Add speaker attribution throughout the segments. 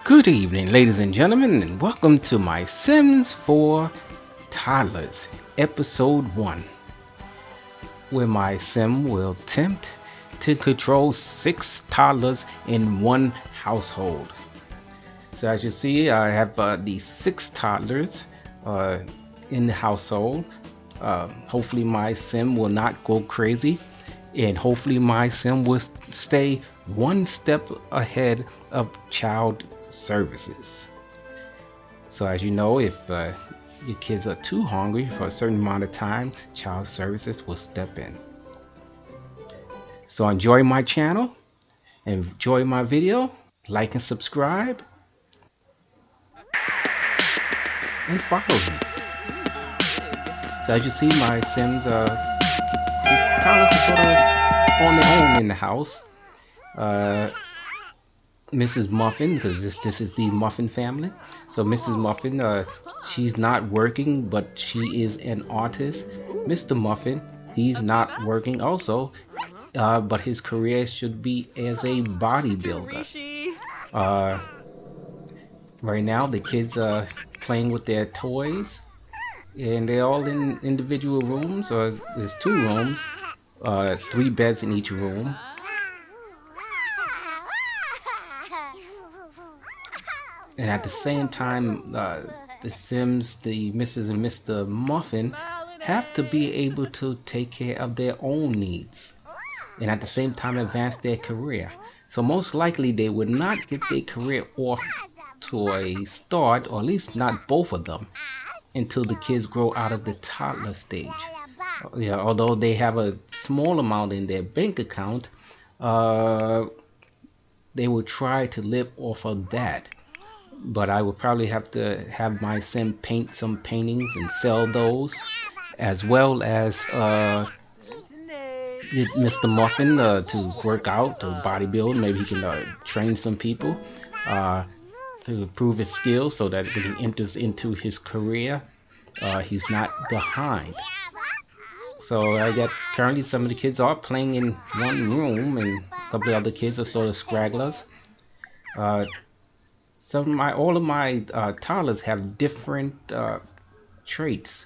Speaker 1: Good evening, ladies and gentlemen, and welcome to my Sims 4 Toddlers, Episode 1, where my sim will attempt to control 6 toddlers in one household. So as you see, I have these 6 toddlers uh, in the household. Hopefully my sim will not go crazy, and hopefully my sim will stay one step ahead of child services. So as you know, if your kids are too hungry for a certain amount of time, child services will step in. So enjoy my channel, enjoy my video, like and subscribe, and follow me. So as you see, my Sims, the toddlers are sort of on their own in the house. Uh, Mrs. Muffin, because this is the Muffin family. So Mrs. Muffin, she's not working, but she is an artist. Mr. Muffin, he's not working also, but his career should be as a bodybuilder. Uh, right now, the kids are playing with their toys, and they're all in individual rooms, or there's 2 rooms, 3 beds in each room. And at the same time, the Sims, the Mrs. and Mr. Muffin, have to be able to take care of their own needs and at the same time advance their career. So most likely they would not get their career off to a start, or at least not both of them, until the kids grow out of the toddler stage. Yeah, although they have a small amount in their bank account, uh, they will try to live off of that. But I would probably have to have my sim paint some paintings and sell those, as well as get Mr. Muffin to work out, to bodybuild. Maybe he can train some people uh, to improve his skills so that when he enters into his career, he's not behind. So I got currently some of the kids are playing in one room, and a couple of other kids are sort of stragglers. Uh, all of my toddlers have different traits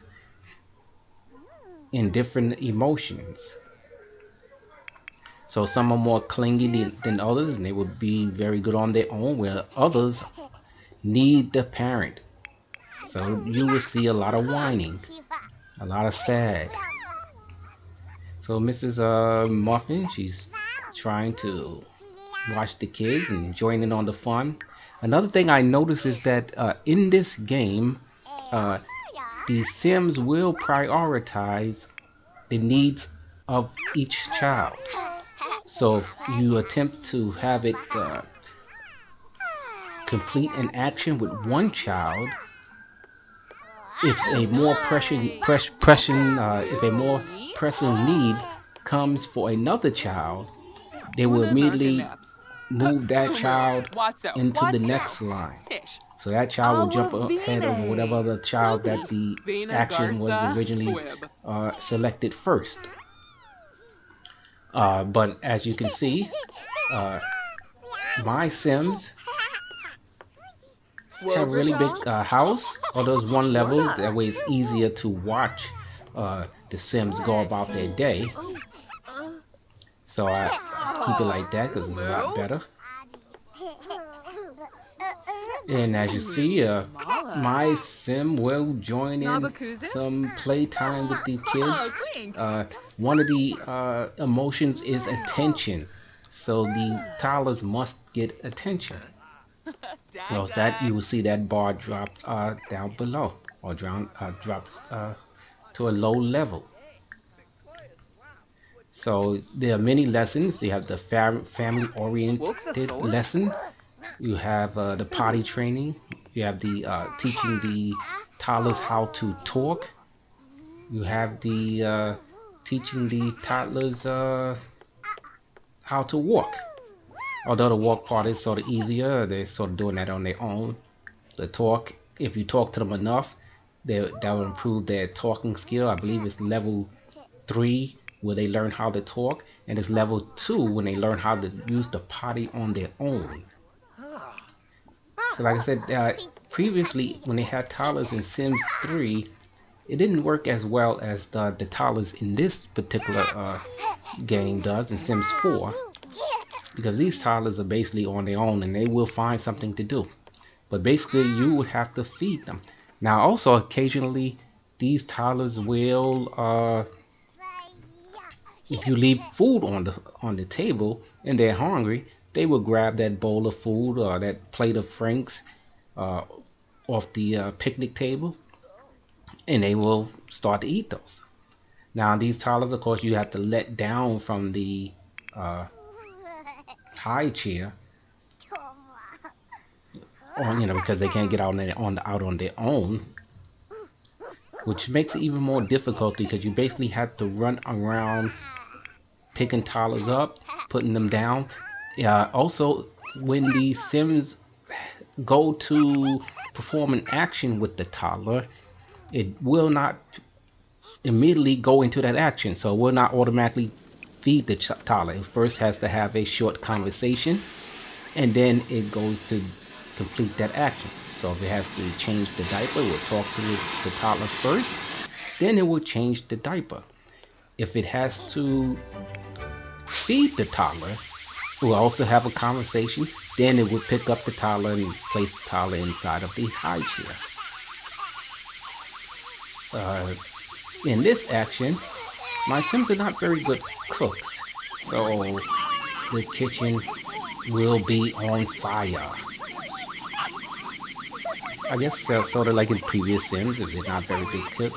Speaker 1: and different emotions. So some are more clingy than others, and they would be very good on their own, where others need the parent. So you will see a lot of whining, a lot of sad. So Mrs. Muffin, she's trying to watch the kids and join in on the fun. Another thing I noticed is that in this game, uh, the Sims will prioritize the needs of each child. So if you attempt to have it complete an action with one child, if a more pressing need comes for another child, they will immediately move that child into the next line. So that child will jump ahead of whatever other child that the action was originally selected first. But as you can see, uh, my Sims have a really big house, although it's one level. That way it's easier to watch the Sims go about their day. So I keep it like that because it's a lot better. And as you see, my sim will join in some playtime with the kids. One of the emotions is attention. So the toddlers must get attention. Notice that you will see that bar drop down below, or drops to a low level. So there are many lessons. You have the family-oriented lesson. You have the potty training. You have the teaching the toddlers how to talk. You have the teaching the toddlers how to walk. Although the walk part is sort of easier, they're sort of doing that on their own. The talk, if you talk to them enough, that will improve their talking skill. I believe it's level 3 where they learn how to talk, and it's level 2 when they learn how to use the potty on their own. So like I said, previously when they had toddlers in Sims 3, it didn't work as well as the toddlers in this particular game does in Sims 4, because these toddlers are basically on their own and they will find something to do. But basically, you would have to feed them. Now, also occasionally, these toddlers will, if you leave food on the table and they're hungry, they will grab that bowl of food or that plate of Franks uh, off the picnic table, and they will start to eat those. Now, these toddlers, of course, you have to let down from the uh, high chair on, because they can't get out on their own, which makes it even more difficult because you basically have to run around picking toddlers up, putting them down. Also, when the Sims go to perform an action with the toddler, it will not immediately go into that action, so it will not automatically feed the toddler. It first has to have a short conversation, and then it goes to complete that action. So if it has to change the diaper, it will talk to the toddler first, then it will change the diaper. If it has to feed the toddler, it will also have a conversation, then it will pick up the toddler and place the toddler inside of the high chair. In this action, my Sims are not very good cooks, so the kitchen will be on fire. I guess sort of like in previous Sims, if they're not very good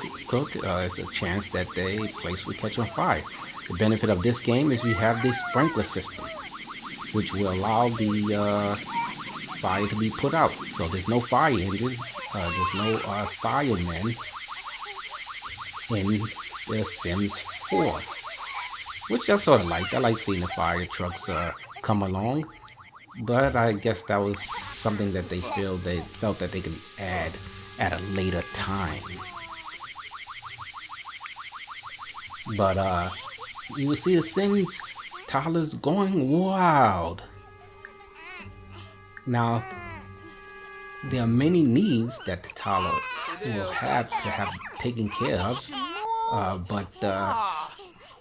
Speaker 1: there's a chance that the place will catch on fire. The benefit of this game is we have this sprinkler system, which will allow the fire to be put out. So there's no fire engines, there's no firemen in the Sims 4, which I sort of liked. I like seeing the fire trucks come along, but I guess that was something that they felt that they could add at a later time. But you will see the Sims toddlers going wild. Now, there are many needs that the toddler will have to have taken care of, but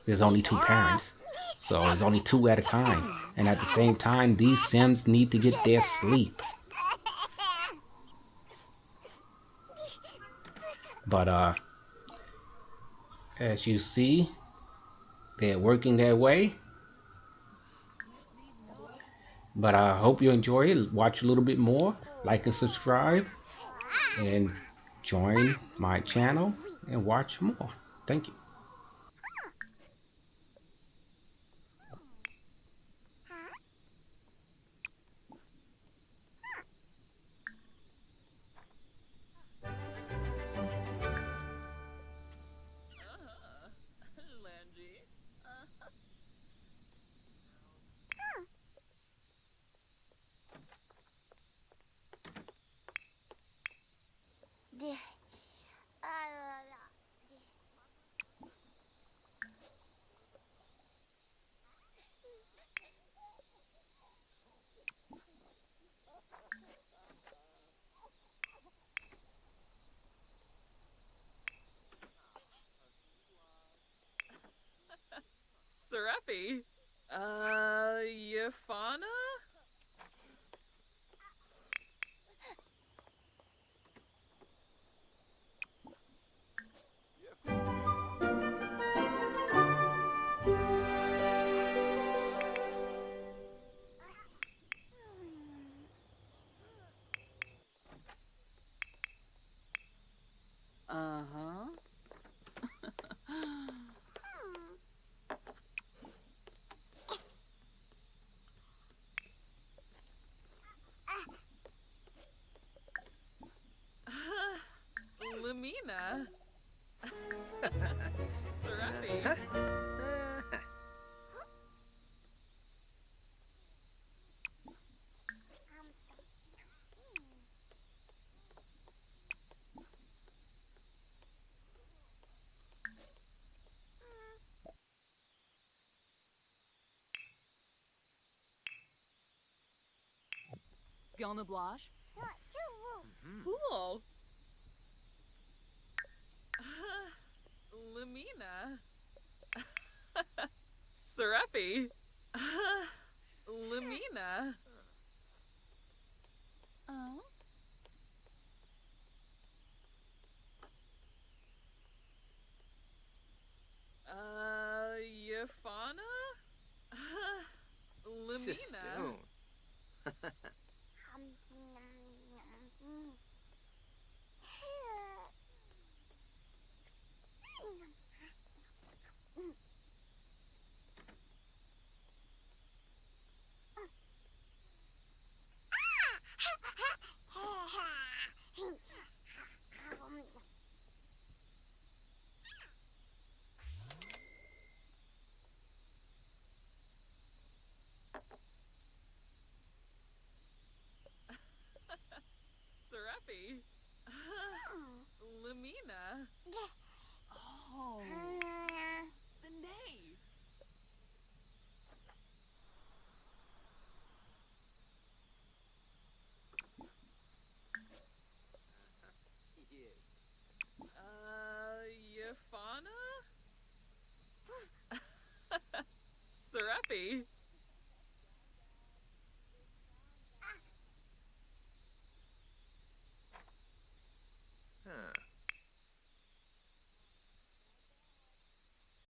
Speaker 1: there's only two parents, so there's only two at a time. And at the same time, these Sims need to get their sleep. But as you see, they're working their way. But I hope you enjoy it. Watch a little bit more, like and subscribe, and join my channel and watch more. Thank you.
Speaker 2: Serapi. Yafana? Uh-huh. Lumina. Serapi.
Speaker 3: Fiona Blanche.
Speaker 2: Cool. Lamina. Serapi. Lamina. Oh. Yafana? Lamina.
Speaker 3: Sistoon.
Speaker 2: Serapi. Lamina. Oh. Spinay. Yafana? Serapi.